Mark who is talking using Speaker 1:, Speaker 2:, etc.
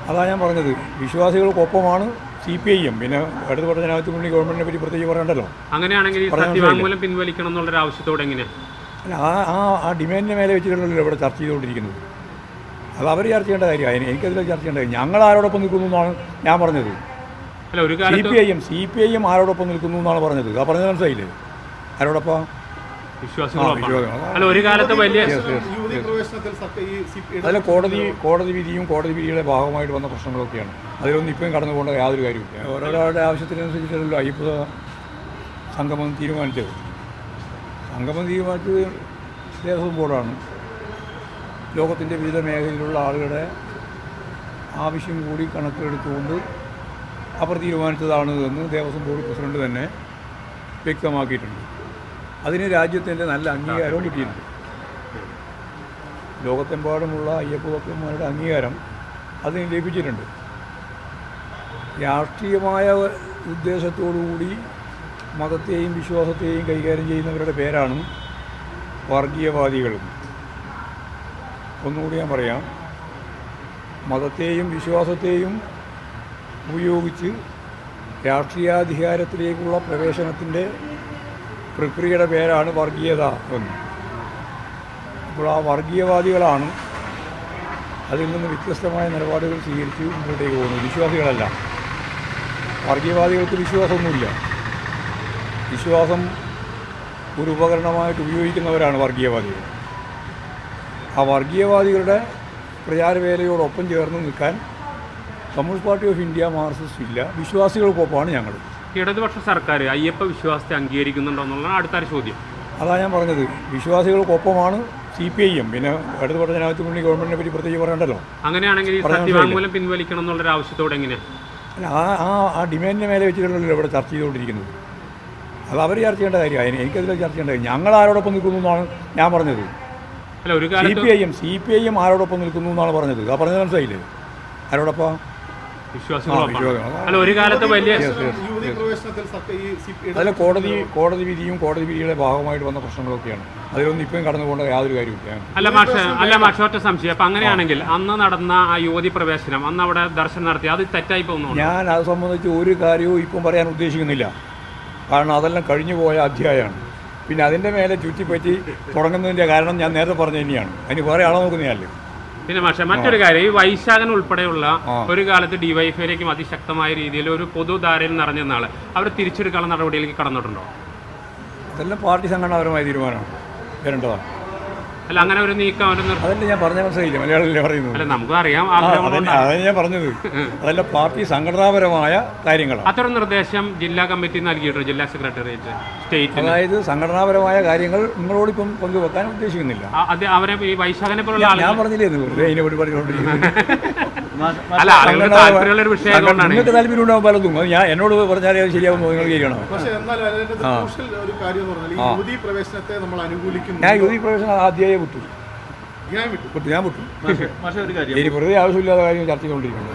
Speaker 1: അതാണ് ഞാൻ പറഞ്ഞത്. വിശ്വാസികൾക്കൊപ്പമാണ് CPIM. പിന്നെ ഇടതുപക്ഷ ജനാധിപത്യ മുന്നണി ഗവൺമെന്റിനെ പറ്റി പ്രത്യേകിച്ച് പറയണ്ടല്ലോ.
Speaker 2: അങ്ങനെയാണെങ്കിൽ സത്യവാങ്മൂലം പിൻവലിക്കണം എന്നുള്ളൊരു ആവശ്യത്തോടെ എങ്ങനെയാണ്?
Speaker 1: അല്ല, ആ ഡിമാൻഡിന് മേലെ വെച്ചിട്ടുള്ളല്ലോ ഇവിടെ ചർച്ച ചെയ്തുകൊണ്ടിരിക്കുന്നത്. അത് അവർ ചർച്ച ചെയ്യേണ്ട കാര്യമാണ്. എനിക്കതിൽ ചർച്ച ചെയ്യേണ്ട കാര്യം ഞങ്ങൾ ആരോടൊപ്പം നിൽക്കുന്നു എന്നാണ് ഞാൻ പറഞ്ഞത്.
Speaker 2: അല്ല, ഒരു കാലത്ത്
Speaker 1: CPIM ആരോടൊപ്പം നിൽക്കുന്നു എന്നാണ് പറഞ്ഞത്. ആ പറഞ്ഞത് മനസ്സിലായില്ലേ? ആരോടൊപ്പം?
Speaker 2: അല്ല, ഒരു കാലത്ത് വലിയ
Speaker 1: അതിലെ കോടതി വിധിയും കോടതി വിധിയുടെ ഭാഗമായിട്ട് വന്ന പ്രശ്നങ്ങളൊക്കെയാണ്. അതിലൊന്നും ഇപ്പം കടന്നു പോകേണ്ട യാതൊരു കാര്യമില്ല. ഓരോരാളുടെ ആവശ്യത്തിനനുസരിച്ചല്ലോ അയ്യപ്പ സംഗമം തീരുമാനിച്ചത്. സംഗമം തീരുമാനിച്ചത് ദേവസ്വം ബോർഡാണ്. ലോകത്തിൻ്റെ വിവിധ മേഖലയിലുള്ള ആളുകളുടെ ആവശ്യം കൂടി കണക്കിലെടുത്തുകൊണ്ട് അവർ തീരുമാനിച്ചതാണ് എന്ന് ദേവസ്വം ബോർഡ് പ്രസിഡന്റ് തന്നെ വ്യക്തമാക്കിയിട്ടുണ്ട്. അതിന് രാജ്യത്തിൻ്റെ നല്ല അംഗീകാരവും കിട്ടിയിട്ടുണ്ട്. ലോകത്തെമ്പാടുമുള്ള അയ്യപ്പ ഭക്തന്മാരുടെ അംഗീകാരം അതിന് ലഭിച്ചിട്ടുണ്ട്. രാഷ്ട്രീയമായ ഉദ്ദേശത്തോടുകൂടി മതത്തെയും വിശ്വാസത്തെയും കൈകാര്യം ചെയ്യുന്നവരുടെ പേരാണ് വർഗീയവാദികളും. ഒന്നുകൂടി ഞാൻ പറയാം, മതത്തെയും വിശ്വാസത്തെയും ഉപയോഗിച്ച് രാഷ്ട്രീയാധികാരത്തിലേക്കുള്ള പ്രവേശനത്തിൻ്റെ പ്രക്രിയയുടെ പേരാണ് വർഗീയത എന്ന്. അപ്പോൾ ആ വർഗീയവാദികളാണ് അതിൽ നിന്ന് വ്യത്യസ്തമായ നിലപാടുകൾ സ്വീകരിച്ച് മുമ്പോട്ടേക്ക് പോകുന്നത്. വിശ്വാസികളല്ല. വർഗീയവാദികൾക്ക് വിശ്വാസമൊന്നുമില്ല. വിശ്വാസം ഒരു ഉപകരണമായിട്ട് ഉപയോഗിക്കുന്നവരാണ് വർഗീയവാദികൾ. ആ വർഗീയവാദികളുടെ പ്രചാരവേലയോടൊപ്പം ചേർന്ന് നിൽക്കാൻ communist party of India Marxist ഇല്ല. വിശ്വാസികൾക്കൊപ്പമാണ് ഞങ്ങൾ.
Speaker 2: ഇടതുപക്ഷ സർക്കാർ അയ്യപ്പ വിശ്വാസത്തെ അംഗീകരിക്കുന്നുണ്ടോ എന്നുള്ളതാണ് അടുത്തൊരു ചോദ്യം.
Speaker 1: അതാണ് ഞാൻ പറഞ്ഞത്. വിശ്വാസികൾക്കൊപ്പമാണ് CPIM. പിന്നെ ഇടതുപക്ഷ ജനാധിപത്യ മുന്നണി ഗവൺമെന്റിനെ പറ്റി പ്രത്യേകിച്ച് പറയണ്ടല്ലോ.
Speaker 2: അങ്ങനെയാണെങ്കിൽ സത്യവാങ്മൂലം പിൻവലിക്കണം എന്നുള്ളൊരു ആവശ്യത്തോടെ എങ്ങനെയാണ്?
Speaker 1: അല്ല, ആ ഡിമാൻഡിന് മേലെ വെച്ചിട്ടുള്ളല്ലോ ഇവിടെ ചർച്ച ചെയ്തുകൊണ്ടിരിക്കുന്നത്. അത് അവർ ചർച്ച ചെയ്യേണ്ട കാര്യമാണ്. എനിക്കതിൽ ചർച്ച ചെയ്യേണ്ട കാര്യം ഞങ്ങൾ ആരോടൊപ്പം നിൽക്കുന്നു എന്നാണ് ഞാൻ പറഞ്ഞത്.
Speaker 2: അല്ല, ഒരു കാലത്ത്
Speaker 1: CPIM ആരോടൊപ്പം നിൽക്കുന്നു എന്നാണ് പറഞ്ഞത്. ആ പറഞ്ഞത് മനസ്സിലായില്ലേ? ആരോടൊപ്പം?
Speaker 2: അല്ല, ഒരു കാലത്ത് വലിയ
Speaker 1: അതിലെ കോടതി വിധിയും കോടതി വിധിയുടെ ഭാഗമായിട്ട് വന്ന പ്രശ്നങ്ങളൊക്കെയാണ്. അതിലൊന്നും ഇപ്പം കടന്നു പോകേണ്ട യാതൊരു കാര്യമില്ല.
Speaker 2: അല്ല മാഷ് ഒറ്റ സംശയം. അപ്പം അങ്ങനെയാണെങ്കിൽ അന്ന് നടന്ന ആ യുവതി പ്രവേശനം, അന്ന് അവിടെ ദർശനം നടത്തി, അത് തെറ്റായി പോകുന്നു?
Speaker 1: ഞാൻ അത് സംബന്ധിച്ച് ഒരു കാര്യവും ഇപ്പം പറയാൻ ഉദ്ദേശിക്കുന്നില്ല. കാരണം അതെല്ലാം കഴിഞ്ഞു പോയ അധ്യായമാണ്. പിന്നെ അതിൻ്റെ മേലെ ചുറ്റിപ്പറ്റി തുടങ്ങുന്നതിൻ്റെ കാരണം ഞാൻ നേരത്തെ പറഞ്ഞ തന്നെയാണ്. അതിന് വേറെ ആളെ നോക്കുന്നതല്ലേ.
Speaker 2: പിന്നെ പക്ഷേ മറ്റൊരു കാര്യം, ഈ വൈശാഖൻ ഉൾപ്പെടെയുള്ള ഒരു കാലത്ത് ഡിവൈഎഫ്ഐയിലേക്കും അതിശക്തമായ രീതിയിൽ ഒരു പൊതുധാരയിൽ നിറഞ്ഞ നാള് അവർ തിരിച്ചെടുക്കാനുള്ള നടപടിയിലേക്ക് കടന്നിട്ടുണ്ടോ?
Speaker 1: അതെല്ലാം പാർട്ടി സംഘടനാപരമായ തീരുമാനമാണ്, വരേണ്ടതാണ്.
Speaker 2: അല്ല, അങ്ങനെ ഒരു നീക്കം
Speaker 1: അതല്ലേ ഞാൻ പറഞ്ഞ മനസ്സിലായില്ല. മലയാളത്തിലേ പറയുന്നത്.
Speaker 2: അല്ല, നമുക്ക് അറിയാം.
Speaker 1: അതാണ് ഞാൻ പറഞ്ഞത്. അതല്ല പാർട്ടി സംഘടനാപരമായ കാര്യങ്ങളാണ്.
Speaker 2: അത്തരം നിർദ്ദേശം ജില്ലാ കമ്മിറ്റി നൽകിയിട്ടുണ്ട്, ജില്ലാ സെക്രട്ടേറിയറ്റ്, സ്റ്റേറ്റ്.
Speaker 1: അതായത് സംഘടനാപരമായ കാര്യങ്ങൾ നിങ്ങളോടിപ്പം പങ്കുവെക്കാൻ ഉദ്ദേശിക്കുന്നില്ല.
Speaker 2: അവരെ ഈ വൈശാഖനെ പോലുള്ള
Speaker 1: ഞാൻ പറഞ്ഞില്ലേ അതിനെപ്പറ്റി പറഞ്ഞുകൊണ്ടിരിക്കുന്നത്.
Speaker 2: അല്ല, താല്പര്യമുള്ള ഒരു വിഷയം.
Speaker 1: നിങ്ങൾക്ക് താല്പര്യം ഉണ്ടാവും പലതും. അത് ഞാൻ എന്നോട് പറഞ്ഞാലേ അത് ശരിയാവുന്നു. നിങ്ങൾ ചെയ്യണം. ഞാൻ യുവതി പ്രവേശനം ആദ്യമായി വിട്ടു. ഞാൻ വിട്ടു. ഇനി വെറുതെ ആവശ്യമില്ലാത്ത കാര്യം ചർച്ച ചെയ്തുകൊണ്ടിരിക്കുന്നു.